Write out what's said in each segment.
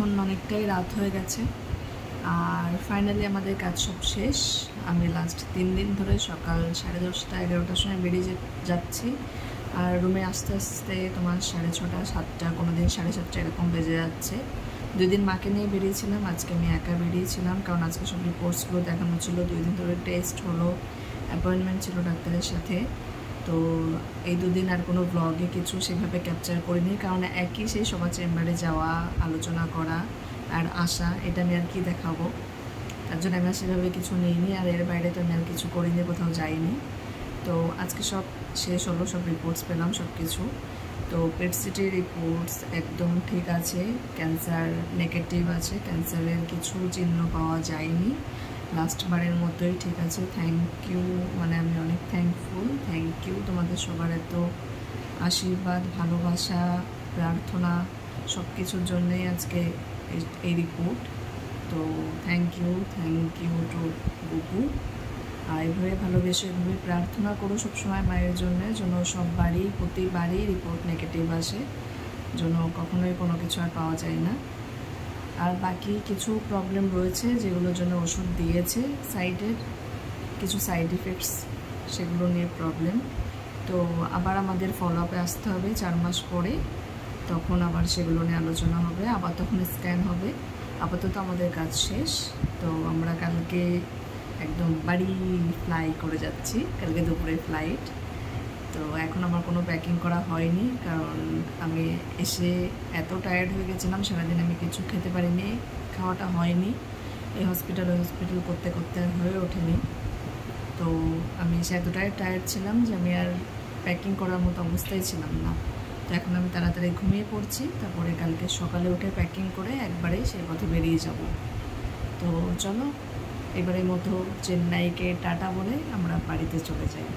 এখন অনেকটাই রাত হয়ে গেছে আর ফাইনালি আমাদের কাজ সব শেষ। আমি লাস্ট 3 দিন ধরে সকাল 10:30 11টার সময় বেরিয়ে যাচ্ছি আর রুমে আস্তে আস্তে তোমার 6:30 7টা, কোনো দিন 7:30 এরকম বেজে যাচ্ছে। 2 দিন মাকে নিয়ে বেরিয়েছিলাম, আজকে আমি একা বেরিয়েছিলাম কারণ আজকে সব রিপোর্টসগুলো দেখানো ছিল। 2 দিন ধরে টেস্ট হলো, অ্যাপয়েন্টমেন্ট ছিল ডাক্তারের সাথে। তো এই 2 দিন আর কোনো ব্লগে কিছু সেভাবে ক্যাপচার করিনি কারণ একই সেই সবার চেম্বারে যাওয়া, আলোচনা করা আর আসা, এটা আমি আর কি দেখাবো। তার জন্য আমি সেভাবে কিছু নিইনি আর এর বাইরে তো আমি আর কিছু করিনি, কোথাও যাইনি। তো আজকে সব শেষ হলো, সব রিপোর্টস পেলাম সব কিছু। তো পেট সিটি রিপোর্টস একদম ঠিক আছে, ক্যান্সার নেগেটিভ আছে, ক্যান্সারের কিছু চিহ্ন পাওয়া যায়নি, লাস্টবারের মতোই ঠিক আছে। থ্যাংক ইউ, মানে আমি অনেক থ্যাঙ্কফুল, থ্যাংক ইউ তোমাদের সবার এত আশীর্বাদ, ভালোবাসা, প্রার্থনা সব কিছুর জন্যই আজকে এই রিপোর্ট। তো থ্যাংক ইউ টু বুবু। আর এভাবে ভালোবেসে এভাবে প্রার্থনা করো সবসময় মায়ের জন্য, যেন সববারই প্রতিবারই রিপোর্ট নেগেটিভ আসে, যেন কখনোই কোনো কিছু আর পাওয়া যায় না। আর বাকি কিছু প্রবলেম রয়েছে যেগুলোর জন্য ওষুধ দিয়েছে, সাইডের কিছু সাইড ইফেক্টস, সেগুলো নিয়ে প্রবলেম। তো আবার আমাদের ফলো আপে আসতে হবে 4 মাস পরে, তখন আবার সেগুলো নিয়ে আলোচনা হবে, আবার তখন স্ক্যান হবে। আপাতত আমাদের কাজ শেষ। তো আমরা কালকে একদম বাড়ি ফ্লাই করে যাচ্ছি, কালকে দুপুরে ফ্লাইট। তো এখন আমার কোনো প্যাকিং করা হয়নি কারণ আমি এসে এত টায়ার্ড হয়ে গেছিলাম, সারাদিন আমি কিছু খেতে পারিনি, খাওয়াটা হয়নি, এই হসপিটাল করতে করতে আর হয়ে ওঠেনি। তো আমি এসে এতটাই টায়ার্ড ছিলাম যে আমি আর প্যাকিং করার মতো অবস্থায় ছিলাম না। তো এখন আমি তাড়াতাড়ি ঘুমিয়ে পড়ছি, তারপরে কালকে সকালে উঠে প্যাকিং করে একবারে সেই পথে বেরিয়ে যাব। তো চলো এবারের মতো চেন্নাইকে টাটা বলে আমরা বাড়িতে চলে যাই।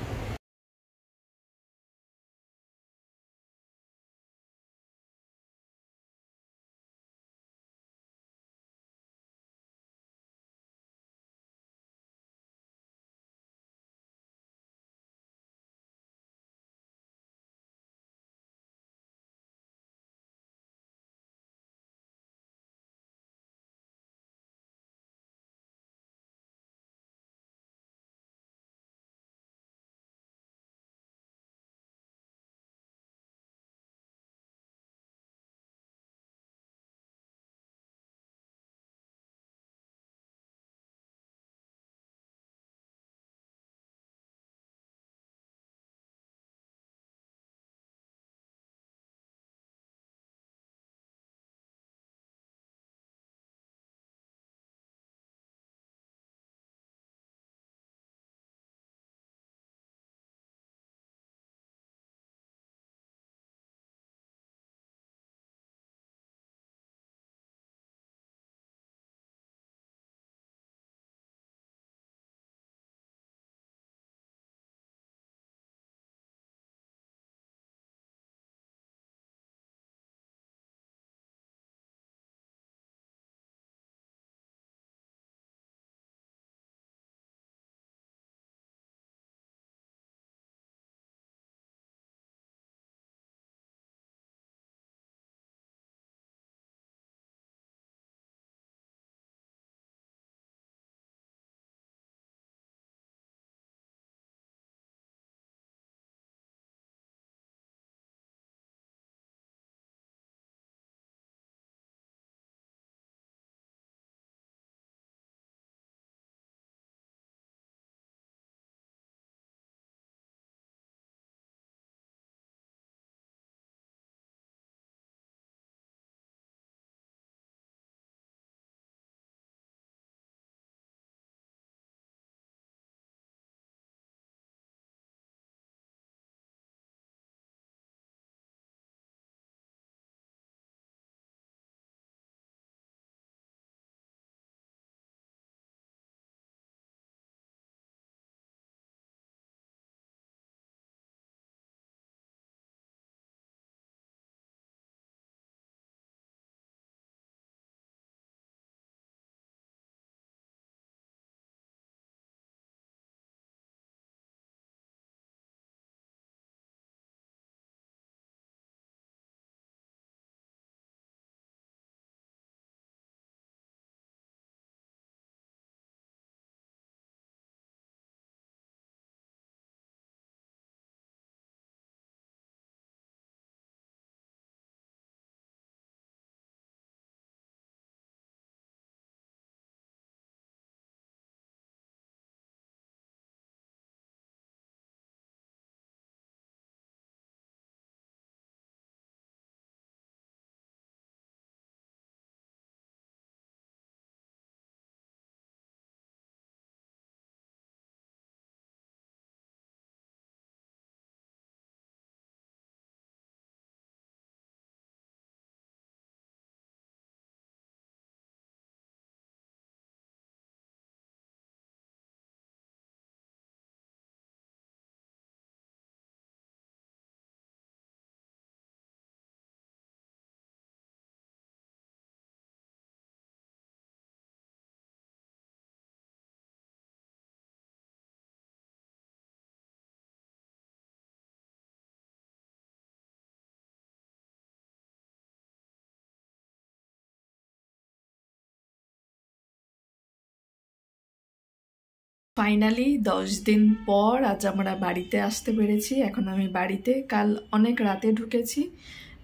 ফাইনালি 10 দিন পর আজ আমরা বাড়িতে আসতে পেরেছি। এখন আমি বাড়িতে, কাল অনেক রাতে ঢুকেছি।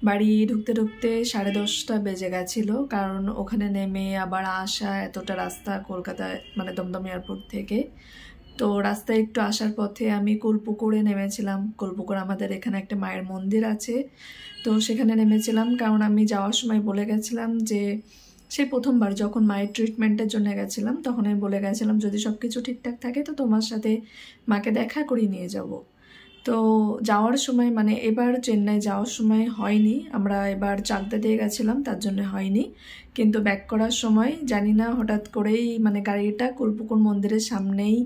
বাড়ি ঢুকতে ঢুকতে 10:30 বেজে গেছিলো, কারণ ওখানে নেমে আবার আসা এতটা রাস্তা কলকাতায়, মানে দমদম এয়ারপোর্ট থেকে। তো রাস্তায় একটু আসার পথে আমি কুলপুকুরে নেমেছিলাম। কুলপুকুর আমাদের এখানে একটা মায়ের মন্দির আছে, তো সেখানে নেমেছিলাম। কারণ আমি যাওয়ার সময় বলে গেছিলাম যে সেই প্রথমবার যখন মায়ের ট্রিটমেন্টের জন্য গেছিলাম, তখন আমি বলে গেছিলাম যদি সব কিছু ঠিকঠাক থাকে তো তোমার সাথে মাকে দেখা করিয়ে নিয়ে যাব। তো যাওয়ার সময়, মানে এবার চেন্নাই যাওয়ার সময় হয়নি, আমরা এবার চাকদা দিয়ে গেছিলাম, তার জন্য হয়নি। কিন্তু ব্যাক করার সময় জানি না হঠাৎ করেই মানে গাড়িটা কুলপুকুর মন্দিরের সামনেই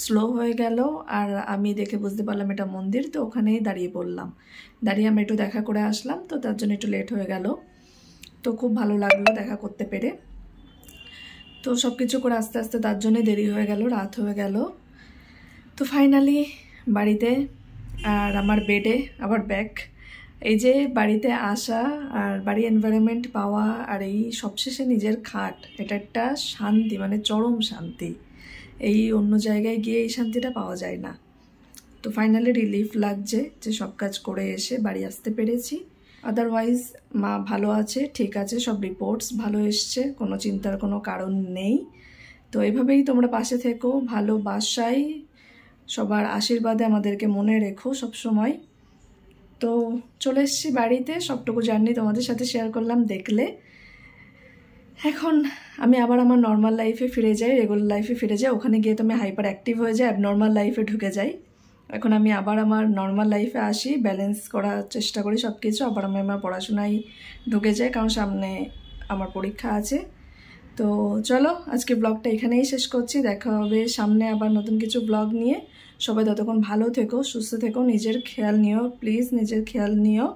স্লো হয়ে গেল, আর আমি দেখে বুঝতে পারলাম এটা মন্দির, তো ওখানেই দাঁড়িয়ে পড়লাম। দাঁড়িয়ে আমরা একটু দেখা করে আসলাম, তো তার জন্য একটু লেট হয়ে গেল। তো খুব ভালো লাগলো দেখা করতে পেরে। তো সব কিছু করে আস্তে আস্তে তার জন্যে দেরি হয়ে গেল, রাত হয়ে গেল। তো ফাইনালি বাড়িতে, আর আমার বেডে আবার ব্যাক। এই যে বাড়িতে আসা আর বাড়ির এনভায়রনমেন্ট পাওয়া, আর এই সবশেষে নিজের খাট, এটা একটা শান্তি, মানে চরম শান্তি। এই অন্য জায়গায় গিয়ে এই শান্তিটা পাওয়া যায় না। তো ফাইনালি রিলিফ লাগছে যে সব কাজ করে এসে বাড়ি আসতে পেরেছি। আদারওয়াইজ মা ভালো আছে, ঠিক আছে, সব রিপোর্টস ভালো এসছে, কোনো চিন্তার কোনো কারণ নেই। তো এভাবেই তোমরা পাশে থেকো, ভালোবাসাই, সবার আশীর্বাদে আমাদেরকে মনে রেখো সব সময়। তো চলে এসেছি বাড়িতে, সবটুকু জার্নি তোমাদের সাথে শেয়ার করলাম দেখলে। এখন আমি আবার আমার নর্মাল লাইফে ফিরে যাই, রেগুলার লাইফে ফিরে যাই। ওখানে গিয়ে তো আমি হাইপার অ্যাক্টিভ হয়ে যাই, অ্যাবনর্মাল লাইফে ঢুকে যাই। এখন আমি আবার আমার নর্মাল লাইফে আসি, ব্যালেন্স করার চেষ্টা করি সব কিছু। আবার আমি আমার পড়াশোনায় ঢুকে যাই, কারণ সামনে আমার পরীক্ষা আছে। তো চলো আজকে ব্লগটা এখানেই শেষ করছি, দেখা হবে সামনে আবার নতুন কিছু ব্লগ নিয়ে। সবাই ততক্ষণ ভালো থেকো, সুস্থ থেকো, নিজের খেয়াল নিও, প্লিজ নিজের খেয়াল নিও,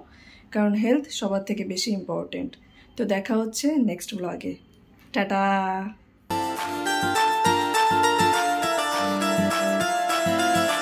কারণ হেলথ সবার থেকে বেশি ইম্পর্টেন্ট। তো দেখা হচ্ছে নেক্সট ব্লগে। টাটা।